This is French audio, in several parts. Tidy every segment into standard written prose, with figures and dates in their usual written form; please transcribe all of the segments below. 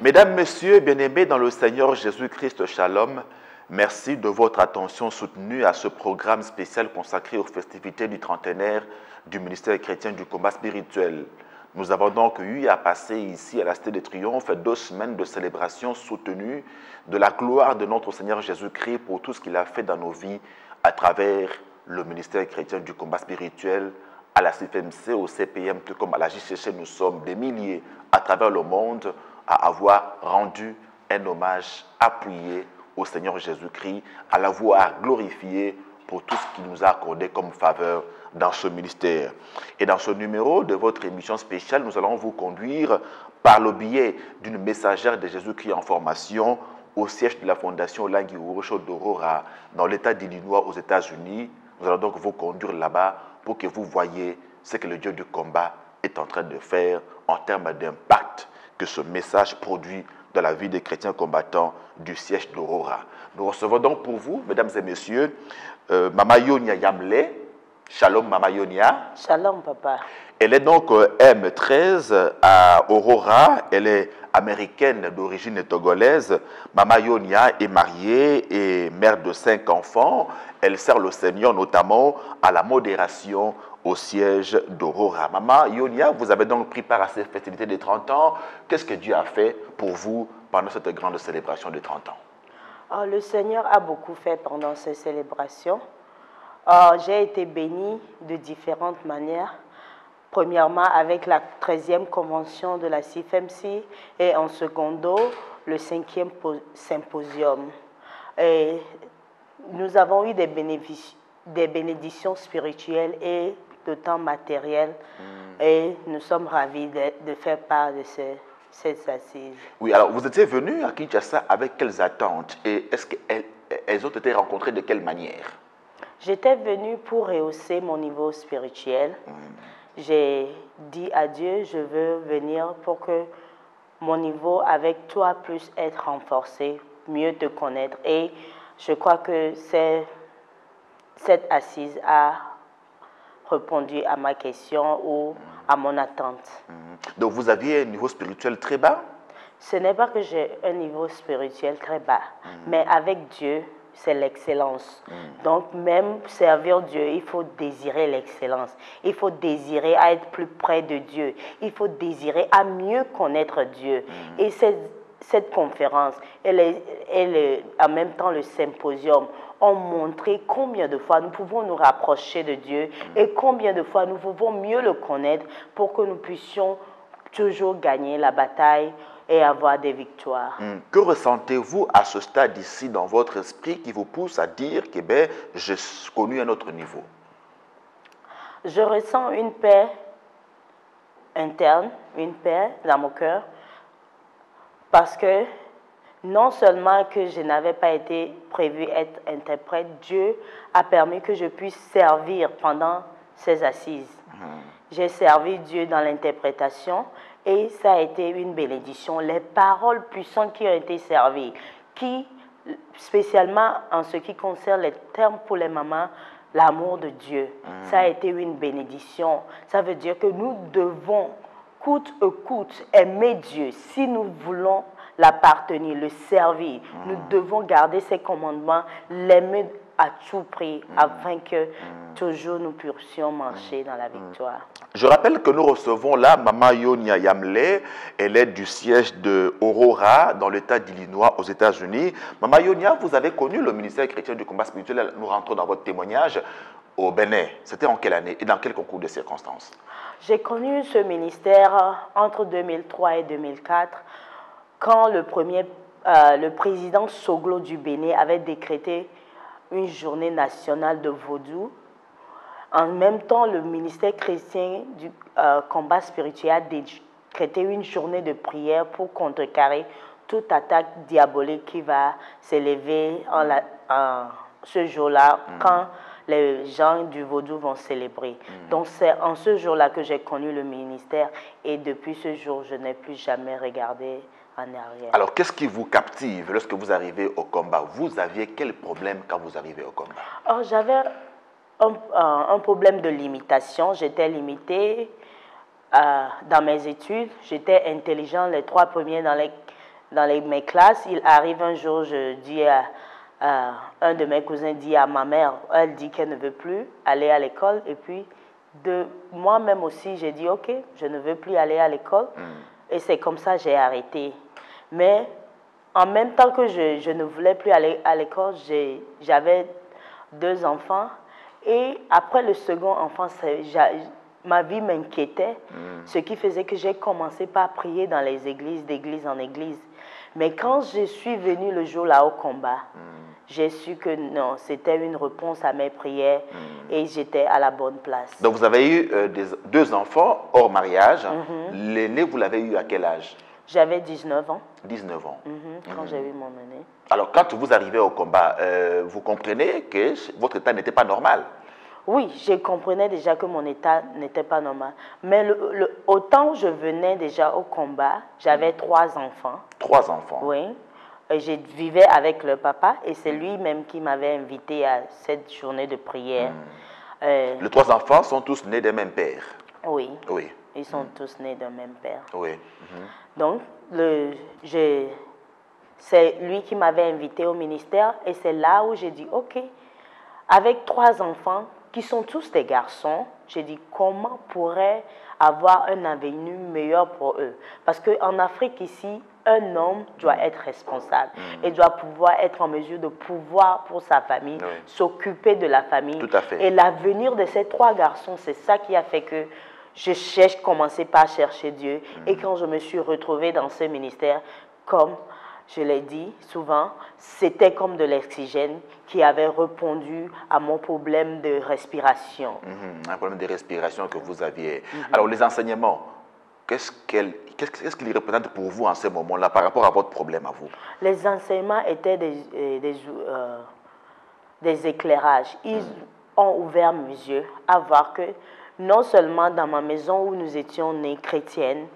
Mesdames, Messieurs, bien-aimés dans le Seigneur Jésus-Christ, Shalom, merci de votre attention soutenue à ce programme spécial consacré aux festivités du trentenaire du ministère chrétien du combat spirituel. Nous avons donc eu à passer ici à la Cité de Triomphe 2 semaines de célébration soutenue de la gloire de notre Seigneur Jésus-Christ pour tout ce qu'il a fait dans nos vies à travers le ministère chrétien du combat spirituel, à la CFMC, au CPM, tout comme à la JCC. Nous sommes des milliers à travers le monde à avoir rendu un hommage appuyé au Seigneur Jésus-Christ, à l'avoir glorifié pour tout ce qu'il nous a accordé comme faveur dans ce ministère. Et dans ce numéro de votre émission spéciale, nous allons vous conduire par le biais d'une messagère de Jésus-Christ en formation au siège de la Fondation Langui Urusho d'Aurora dans l'État d'Illinois aux États-Unis. Nous allons donc vous conduire là-bas pour que vous voyez ce que le Dieu du combat est en train de faire en termes d'impact que ce message produit dans la vie des chrétiens combattants du siège d'Aurora. Nous recevons donc pour vous, mesdames et messieurs, Mama Yonia Yamle. Shalom Mama Yonia. Shalom papa. Elle est donc M13 à Aurora. Elle est américaine d'origine togolaise. Mama Yonia est mariée et mère de 5 enfants. Elle sert le Seigneur notamment à la modération au siège d'Aurora. Maman Yonia, vous avez donc pris part à ces festivités de 30 ans. Qu'est-ce que Dieu a fait pour vous pendant cette grande célébration de 30 ans? Oh, le Seigneur a beaucoup fait pendant ces célébrations. J'ai été bénie de différentes manières. Premièrement, avec la 13e convention de la CFMC et en secondo, le 5e symposium. Et nous avons eu des bénédictions spirituelles et de temps matériel. Et nous sommes ravis de faire part de ces assises. Oui, alors vous étiez venu à Kinshasa avec quelles attentes et est-ce qu'elles ont été rencontrées de quelle manière? J'étais venue pour rehausser mon niveau spirituel. J'ai dit à Dieu, je veux venir pour que mon niveau avec toi puisse être renforcé, mieux te connaître. Et je crois que cette assise a répondu à ma question ou à mon attente. Donc vous aviez un niveau spirituel très bas? Ce n'est pas que j'ai un niveau spirituel très bas, mais avec Dieu, c'est l'excellence. Donc même servir Dieu, il faut désirer l'excellence. Il faut désirer à être plus près de Dieu. Il faut désirer à mieux connaître Dieu. Et cette conférence, en même temps le symposium, ont montré combien de fois nous pouvons nous rapprocher de Dieu et combien de fois nous pouvons mieux le connaître pour que nous puissions toujours gagner la bataille et avoir des victoires. Que ressentez-vous à ce stade ici dans votre esprit qui vous pousse à dire que j'ai connu un autre niveau? Je ressens une paix interne, une paix dans mon cœur, parce que non seulement que je n'avais pas été prévu être interprète, Dieu a permis que je puisse servir pendant ces assises. J'ai servi Dieu dans l'interprétation et ça a été une bénédiction. Les paroles puissantes qui ont été servies, qui, spécialement en ce qui concerne les termes pour les mamans, l'amour de Dieu, ça a été une bénédiction. Ça veut dire que nous devons, coûte que coûte, aimer Dieu. Si nous voulons l'appartenir, le servir, nous devons garder ses commandements, l'aimer à tout prix, afin que toujours nous puissions marcher dans la victoire. Je rappelle que nous recevons là Mama Yonia Yamle. Elle est du siège de Aurora dans l'État d'Illinois aux États-Unis. Mama Yonia, vous avez connu le ministère chrétien du combat spirituel. Nous rentrons dans votre témoignage au Bénin. C'était en quelle année et dans quel concours de circonstances? J'ai connu ce ministère entre 2003 et 2004 quand le président Soglo du Bénin avait décrété une journée nationale de vaudou. En même temps, le ministère chrétien du combat spirituel a décrété une journée de prière pour contrecarrer toute attaque diabolique qui va s'élever ce jour-là quand les gens du vaudou vont célébrer. Donc c'est en ce jour-là que j'ai connu le ministère et depuis ce jour, je n'ai plus jamais regardé en arrière. Alors, qu'est-ce qui vous captive lorsque vous arrivez au combat? Vous aviez quel problème quand vous arrivez au combat? J'avais un problème de limitation. J'étais limitée dans mes études. J'étais intelligente les 3 premiers dans les mes classes, il arrive un jour, je dis un de mes cousins dit à ma mère, elle dit qu'elle ne veut plus aller à l'école. Et puis, de moi-même aussi, j'ai dit, ok, je ne veux plus aller à l'école. Et c'est comme ça que j'ai arrêté. Mais en même temps que je ne voulais plus aller à l'école, j'avais 2 enfants. Et après le second enfant, ma vie m'inquiétait, ce qui faisait que j'ai commencé par prier dans les églises, d'église en église. Mais quand je suis venue le jour-là au combat, j'ai su que non, c'était une réponse à mes prières et j'étais à la bonne place. Donc vous avez eu 2 enfants hors mariage. L'aîné, vous l'avez eu à quel âge? J'avais 19 ans. 19 ans. Quand j'ai eu mon aîné. Alors quand vous arrivez au combat, vous comprenez que votre état n'était pas normal? Oui, je comprenais déjà que mon état n'était pas normal. Mais autant où je venais déjà au combat, j'avais 3 enfants. 3 enfants? Oui. Et je vivais avec le papa et c'est lui-même qui m'avait invité à cette journée de prière. Les 3 enfants sont tous nés d'un même père? Oui. Oui. Ils sont tous nés d'un même père. Oui. Donc, c'est lui qui m'avait invité au ministère et c'est là où j'ai dit, ok, avec 3 enfants qui sont tous des garçons, j'ai dit comment pourrait avoir un avenir meilleur pour eux. Parce qu'en Afrique ici, un homme doit être responsable et doit pouvoir être en mesure de pouvoir pour sa famille, s'occuper de la famille. Tout à fait. Et l'avenir de ces 3 garçons, c'est ça qui a fait que je commençais par chercher Dieu. Et quand je me suis retrouvée dans ce ministère, comme je l'ai dit souvent, c'était comme de l'oxygène qui avait répondu à mon problème de respiration. Un problème de respiration que vous aviez. Alors les enseignements, qu'est-ce qu'ils représentent pour vous en ce moment-là par rapport à votre problème à vous? Les enseignements étaient des éclairages. Ils ont ouvert mes yeux à voir que non seulement dans ma maison où nous étions nés chrétiennes,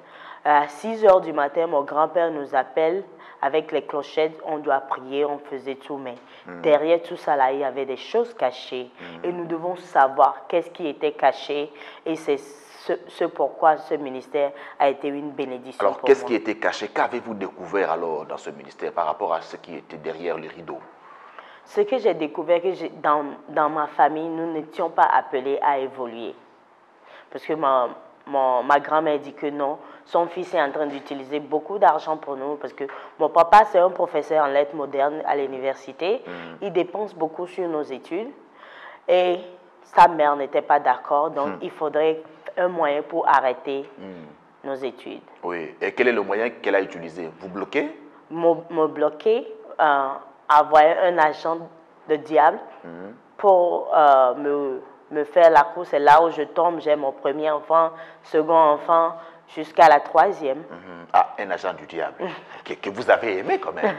à 6 heures du matin, mon grand-père nous appelle avec les clochettes, on doit prier, on faisait tout, mais derrière tout ça, là, il y avait des choses cachées. Et nous devons savoir qu'est-ce qui était caché. Et c'est ce pourquoi ce ministère a été une bénédiction pour moi. Alors, qu'est-ce qui était caché? Qu'avez-vous découvert alors dans ce ministère par rapport à ce qui était derrière le rideau? Ce que j'ai découvert, que dans ma famille, nous n'étions pas appelés à évoluer. Parce que ma grand-mère dit que non, son fils est en train d'utiliser beaucoup d'argent pour nous parce que mon papa, c'est un professeur en lettres modernes à l'université. Il dépense beaucoup sur nos études et sa mère n'était pas d'accord, donc il faudrait un moyen pour arrêter nos études. Oui, et quel est le moyen qu'elle a utilisé? Vous bloquez? Me bloquer, envoyer un agent de diable pour me faire la course. C'est là où je tombe. J'ai mon premier enfant, second enfant, jusqu'à la 3e. Ah, un agent du diable que vous avez aimé quand même.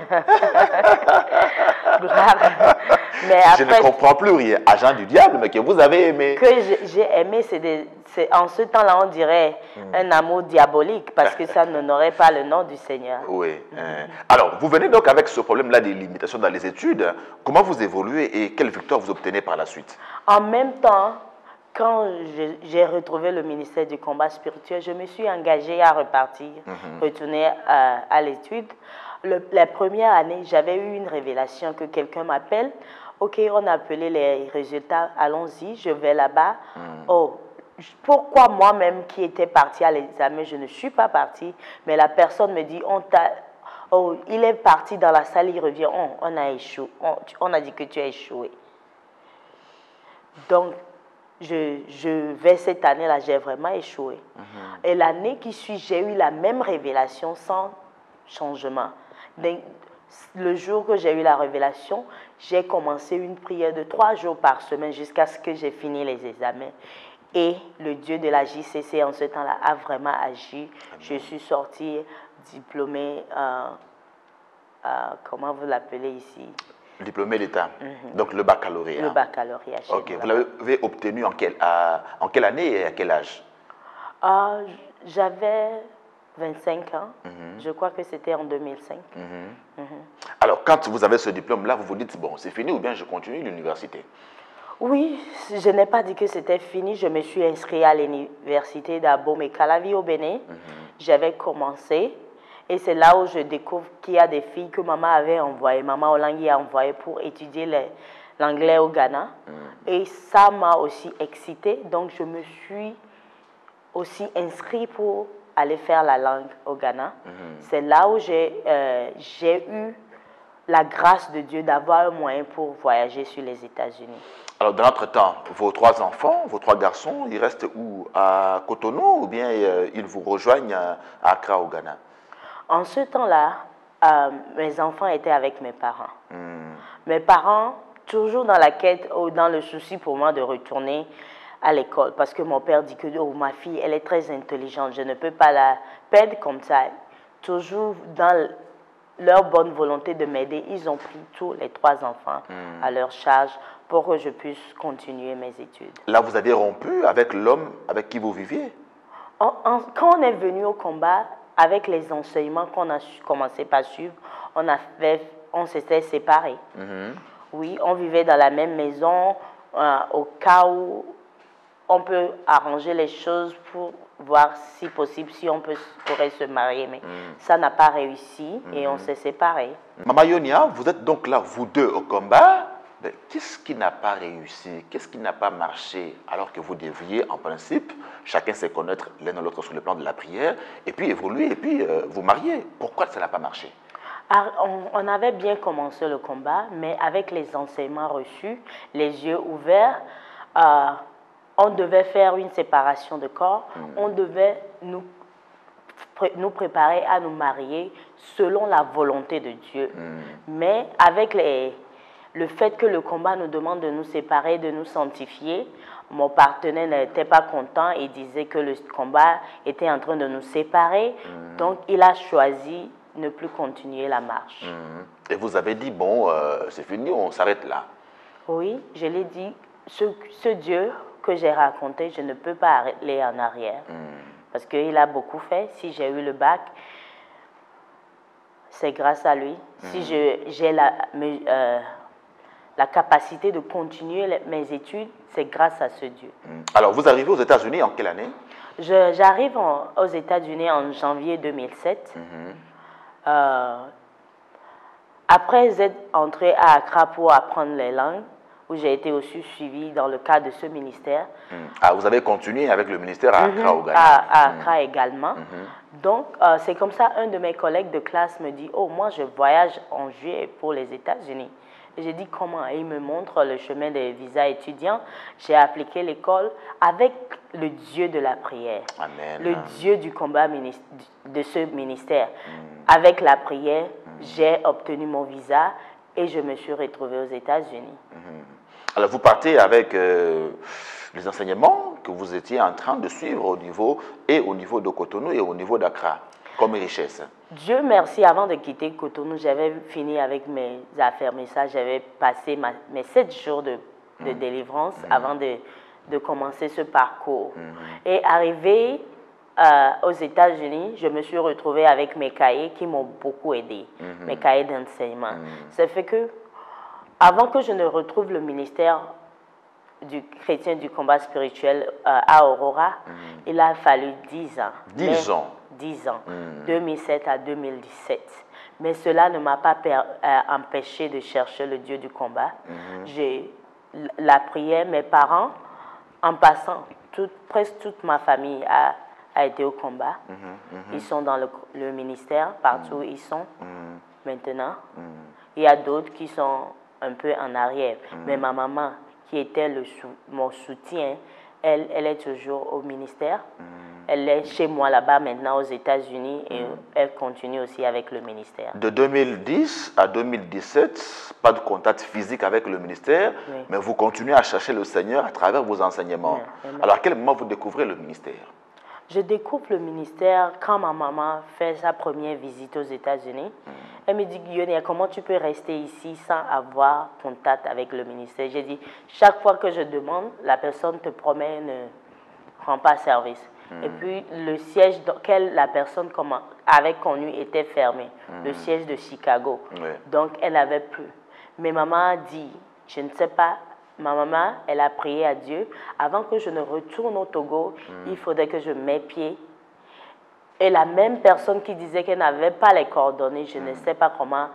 Mais après, je ne comprends plus rien. Agent du diable, mais que vous avez aimé. Que j'ai aimé, c'est en ce temps-là, on dirait un amour diabolique parce que ça n'honorait pas le nom du Seigneur. Oui. Alors, vous venez donc avec ce problème-là des limitations dans les études. Comment vous évoluez et quelle victoire vous obtenez par la suite? En même temps, quand j'ai retrouvé le ministère du combat spirituel, je me suis engagée à repartir, retourner à l'étude. La première année, j'avais eu une révélation que quelqu'un m'appelle. Ok, on a appelé les résultats, allons-y, je vais là-bas. Oh, pourquoi moi-même qui étais partie à l'examen, je ne suis pas partie, mais la personne me dit, oh, il est parti dans la salle, il revient, on a échoué, on a dit que tu as échoué. Donc, je vais cette année-là, j'ai vraiment échoué. Et l'année qui suit, j'ai eu la même révélation sans changement. Donc, le jour que j'ai eu la révélation, j'ai commencé une prière de 3 jours par semaine jusqu'à ce que j'ai fini les examens. Et le Dieu de la JCC en ce temps-là a vraiment agi. Je suis sortie diplômée, comment vous l'appelez ici? Diplômé d'État, donc le baccalauréat. Le baccalauréat. Ok, vous l'avez obtenu en quelle année et à quel âge? J'avais 25 ans, je crois que c'était en 2005. Alors, quand vous avez ce diplôme-là, vous vous dites, bon, c'est fini ou bien je continue l'université? Oui, je n'ai pas dit que c'était fini. Je me suis inscrite à l'université d'Abomey-Calavi au Bénin. J'avais commencé Et c'est là où je découvre qu'il y a des filles que maman avait envoyées, maman Olangui a envoyé pour étudier l'anglais au Ghana. Et ça m'a aussi excitée. Donc, je me suis aussi inscrite pour aller faire la langue au Ghana. C'est là où j'ai eu la grâce de Dieu d'avoir un moyen pour voyager sur les États-Unis. Alors, dans l'entretemps, vos 3 enfants, vos 3 garçons, ils restent où? À Cotonou ou bien ils vous rejoignent à Accra, au Ghana? En ce temps-là, mes enfants étaient avec mes parents. Mes parents, toujours dans la quête ou dans le souci pour moi de retourner à l'école, parce que mon père dit que oh, ma fille, elle est très intelligente, je ne peux pas la perdre comme ça. Toujours dans leur bonne volonté de m'aider, ils ont pris tous les 3 enfants à leur charge pour que je puisse continuer mes études. Là, vous avez rompu avec l'homme avec qui vous viviez? Quand on est venu au combat, avec les enseignements qu'on a commencé par suivre, on s'était séparés. Oui, on vivait dans la même maison, au cas où on peut arranger les choses pour voir si possible, si on pourrait se marier, mais ça n'a pas réussi et on s'est séparés. Maman Yonia, vous êtes donc là, vous deux, au combat. Qu'est-ce qui n'a pas réussi? Qu'est-ce qui n'a pas marché alors que vous devriez, en principe, chacun se connaître l'un et l'autre sur le plan de la prière, et puis évoluer, et puis vous marier? Pourquoi ça n'a pas marché? On avait bien commencé le combat, mais avec les enseignements reçus, les yeux ouverts, on devait faire une séparation de corps, on devait nous préparer à nous marier selon la volonté de Dieu. Mais avec le fait que le combat nous demande de nous séparer, de nous sanctifier, mon partenaire n'était pas content et disait que le combat était en train de nous séparer. Donc, il a choisi de ne plus continuer la marche. Et vous avez dit, bon, c'est fini, on s'arrête là. Oui, je l'ai dit, ce Dieu que j'ai raconté, je ne peux pas aller en arrière. Parce qu'il a beaucoup fait. Si j'ai eu le bac, c'est grâce à lui. Si j'ai la capacité de continuer mes études, c'est grâce à ce Dieu. Alors, vous arrivez aux États-Unis en quelle année? J'arrive aux États-Unis en janvier 2007. Après être entrée à Accra pour apprendre les langues, où j'ai été aussi suivie dans le cadre de ce ministère. Ah, vous avez continué avec le ministère à Accra au Ghana? À Accra également. Donc, c'est comme ça, un de mes collègues de classe me dit, oh, moi, je voyage en juillet pour les États-Unis. Et j'ai dit, comment? Et il me montre le chemin des visas étudiants. J'ai appliqué l'école avec le Dieu de la prière. Amen. Le Dieu du combat de ce ministère. Avec la prière, j'ai obtenu mon visa et je me suis retrouvée aux États-Unis. Alors, vous partez avec les enseignements que vous étiez en train de suivre au niveau de Cotonou et au niveau d'Accra, comme richesse. Dieu merci, avant de quitter Cotonou, j'avais fini avec mes affaires, mais ça, j'avais passé mes 7 jours de délivrance avant de commencer ce parcours. Et arrivé aux États-Unis, je me suis retrouvée avec mes cahiers qui m'ont beaucoup aidé, mes cahiers d'enseignement. Ça fait que, avant que je ne retrouve le ministère du chrétien du combat spirituel à Aurora, il a fallu 10 ans. 10 ans? 10 ans, 2007 à 2017. Mais cela ne m'a pas empêché de chercher le Dieu du combat. La prière, mes parents, en passant, presque toute ma famille a été au combat. Ils sont dans le ministère, partout où ils sont maintenant. Il y a d'autres qui sont un peu en arrière. Mais ma maman, qui était mon soutien, elle est toujours au ministère. Elle est chez moi là-bas maintenant aux États-Unis et elle continue aussi avec le ministère. De 2010 à 2017, pas de contact physique avec le ministère, mais vous continuez à chercher le Seigneur à travers vos enseignements. Alors, à quel moment vous découvrez le ministère? Je découvre le ministère quand ma maman fait sa première visite aux États-Unis. Elle me dit, Yonia, comment tu peux rester ici sans avoir contact avec le ministère? J'ai dit, chaque fois que je demande, la personne te promet ne rend pas service. Et puis, le siège auquel la personne avait connu était fermé, le siège de Chicago. Donc, elle n'avait plus. Mais maman a dit, je ne sais pas, ma maman, elle a prié à Dieu. Avant que je ne retourne au Togo, il faudrait que je mette pied Et la même personne qui disait qu'elle n'avait pas les coordonnées, je ne sais pas comment,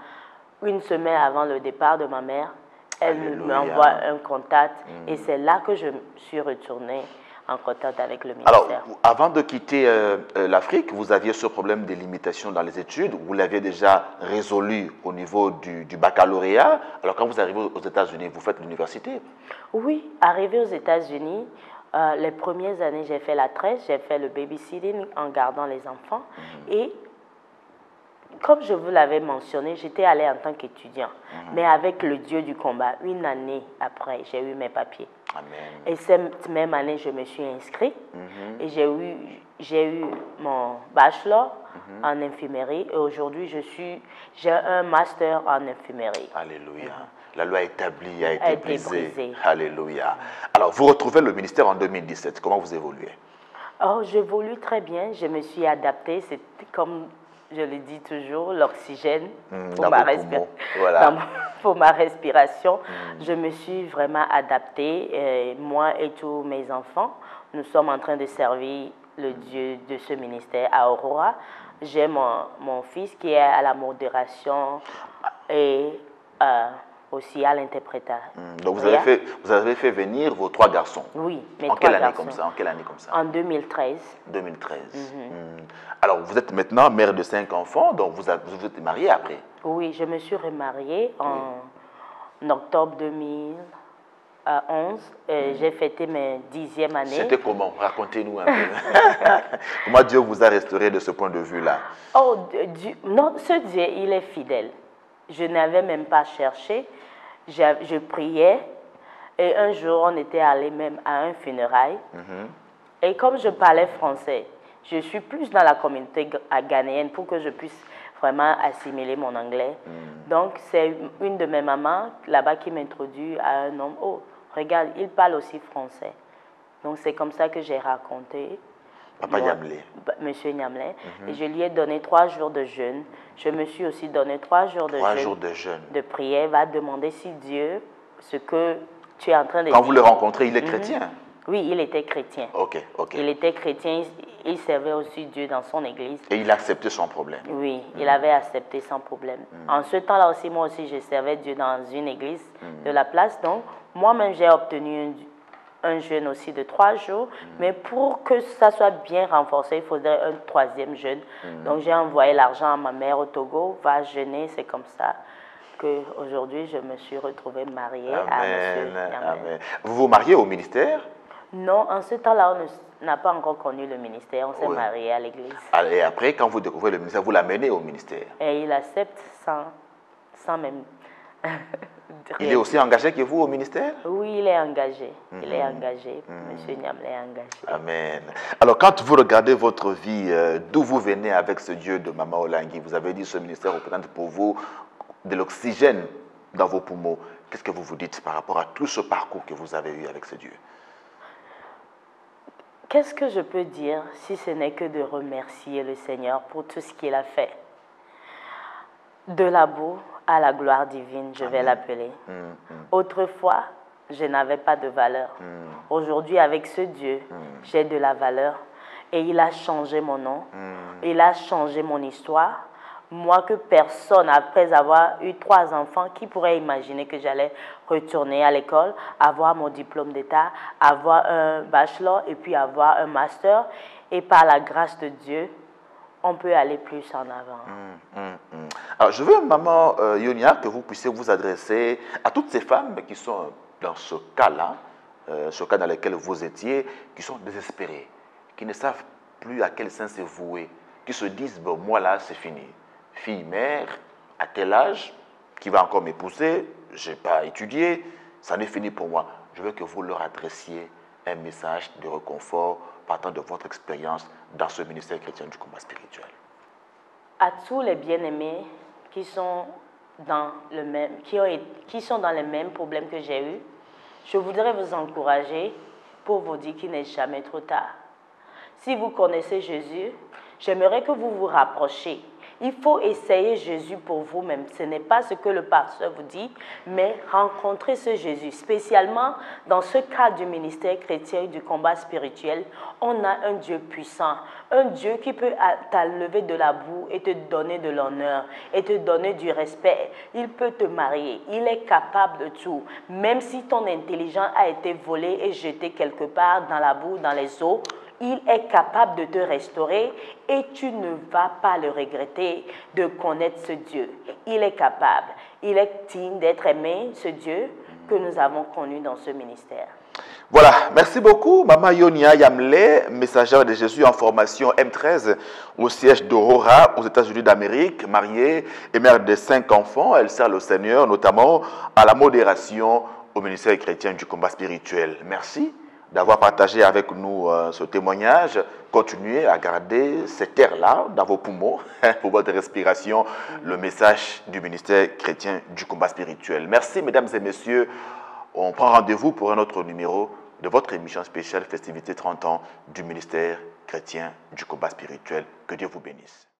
une semaine avant le départ de ma mère, elle m'envoie un contact. Et c'est là que je suis retournée en contact avec le ministère. Alors, avant de quitter l'Afrique, vous aviez ce problème de limitation dans les études. Vous l'aviez déjà résolu au niveau du baccalauréat. Alors, quand vous arrivez aux États-Unis, vous faites l'université? Oui, arrivé aux États-Unis, les premières années, j'ai fait la tresse, j'ai fait le babysitting en gardant les enfants. Et comme je vous l'avais mentionné, j'étais allée en tant qu'étudiant. Mais avec le Dieu du combat, une année après, j'ai eu mes papiers. Amen. Et cette même année, je me suis inscrite et j'ai eu mon bachelor en infirmerie. Et aujourd'hui, j'ai un master en infirmerie. Alléluia. La loi établie a été brisée. Alléluia. Alors, vous retrouvez le ministère en 2017. Comment vous évoluez? Oh, j'évolue très bien. Je me suis adaptée. C'est comme je le dis toujours, l'oxygène pour ma respiration. Je me suis vraiment adaptée. Moi et tous mes enfants, nous sommes en train de servir le Dieu de ce ministère à Aurora. J'ai mon fils qui est à la modération et aussi à l'interprétation. Donc vous avez fait venir vos 3 garçons? Oui, mes en 3 quelle année garçons. comme ça? En quelle année comme ça? En 2013. 2013. Alors, vous êtes maintenant mère de 5 enfants, donc vous êtes mariée après? Oui, je me suis remariée en octobre 2011. J'ai fêté mes 10e année. C'était comment? Racontez-nous un peu. Comment Dieu vous a restauré de ce point de vue-là? Oh, non, ce Dieu, il est fidèle. Je n'avais même pas cherché. Je priais. Et un jour, on était allé même à un funérail. Et comme je parlais français, je suis plus dans la communauté ghanéenne pour que je puisse vraiment assimiler mon anglais. Donc, c'est une de mes mamans là-bas qui m'introduit à un homme. Oh, regarde, il parle aussi français. Donc, c'est comme ça que j'ai raconté. Papa Nyamlé. Monsieur Nyamlé. Et je lui ai donné 3 jours de jeûne. Je me suis aussi donné 3 jours de jeûne. 3 jours de jeûne. De prière. Va demander si Dieu, ce que tu es en train de dire. Quand vous le rencontrez, il est chrétien? Oui, il était chrétien. Ok. Il était chrétien, il servait aussi Dieu dans son église. Et il a accepté sans problème? Oui, il avait accepté sans problème. En ce temps-là aussi, moi aussi, je servais Dieu dans une église de la place. Donc, moi-même, j'ai obtenu un jeûne aussi de 3 jours. Mais pour que ça soit bien renforcé, il faudrait un 3e jeûne. Donc, j'ai envoyé l'argent à ma mère au Togo, va jeûner, c'est comme ça qu'aujourd'hui, je me suis retrouvée mariée à M. Amen. Vous vous mariez au ministère? Non, en ce temps-là, on n'a pas encore connu le ministère. On s'est marié à l'église. Et après, quand vous découvrez le ministère, vous l'amenez au ministère? Et il accepte sans même... Il est aussi engagé que vous au ministère? Oui, il est engagé. Il est engagé. Monsieur Nyamlé est engagé. Amen. Alors, quand vous regardez votre vie, d'où vous venez avec ce Dieu de Maman Olangi, vous avez dit ce ministère représente pour vous de l'oxygène dans vos poumons. Qu'est-ce que vous vous dites par rapport à tout ce parcours que vous avez eu avec ce Dieu? Qu'est-ce que je peux dire si ce n'est que de remercier le Seigneur pour tout ce qu'il a fait? De la boue à la gloire divine, je vais l'appeler. Autrefois, je n'avais pas de valeur. Aujourd'hui, avec ce Dieu, j'ai de la valeur. Et il a changé mon nom. Il a changé mon histoire. Moi que personne, après avoir eu 3 enfants, qui pourrait imaginer que j'allais retourner à l'école, avoir mon diplôme d'État, avoir un bachelor et puis avoir un master. Et par la grâce de Dieu, on peut aller plus en avant. Alors, je veux, Maman Yonia, que vous puissiez vous adresser à toutes ces femmes qui sont dans ce cas-là, ce cas dans lequel vous étiez, qui sont désespérées, qui ne savent plus à quel sens se vouer, qui se disent, bon, moi là, c'est fini. Fille, mère, à tel âge, qui va encore m'épouser, je n'ai pas étudié, ça n'est fini pour moi. Je veux que vous leur adressiez un message de réconfort partant de votre expérience dans ce ministère chrétien du combat spirituel. À tous les bien-aimés qui sont dans le même, qui sont dans les mêmes problèmes que j'ai eu, je voudrais vous encourager pour vous dire qu'il n'est jamais trop tard. Si vous connaissez Jésus, j'aimerais que vous vous rapprochiez Il faut essayer Jésus pour vous-même. Ce n'est pas ce que le pasteur vous dit, mais rencontrer ce Jésus. Spécialement dans ce cadre du ministère chrétien du combat spirituel, on a un Dieu puissant, un Dieu qui peut t'enlever de la boue et te donner de l'honneur et te donner du respect. Il peut te marier, il est capable de tout. Même si ton intelligence a été volée et jetée quelque part dans la boue, dans les eaux, il est capable de te restaurer et tu ne vas pas le regretter de connaître ce Dieu. Il est capable. Il est digne d'être aimé, ce Dieu que nous avons connu dans ce ministère. Voilà, merci beaucoup, Maman Yonia Yamle, messagère de Jésus en formation M13 au siège d'Aurora aux États-Unis d'Amérique, mariée et mère de 5 enfants. Elle sert le Seigneur, notamment à la modération au ministère chrétien du combat spirituel. Merci d'avoir partagé avec nous ce témoignage. Continuez à garder cet air-là dans vos poumons pour votre respiration, le message du ministère chrétien du combat spirituel. Merci, mesdames et messieurs. On prend rendez-vous pour un autre numéro de votre émission spéciale Festivité 30 ans du ministère chrétien du combat spirituel. Que Dieu vous bénisse.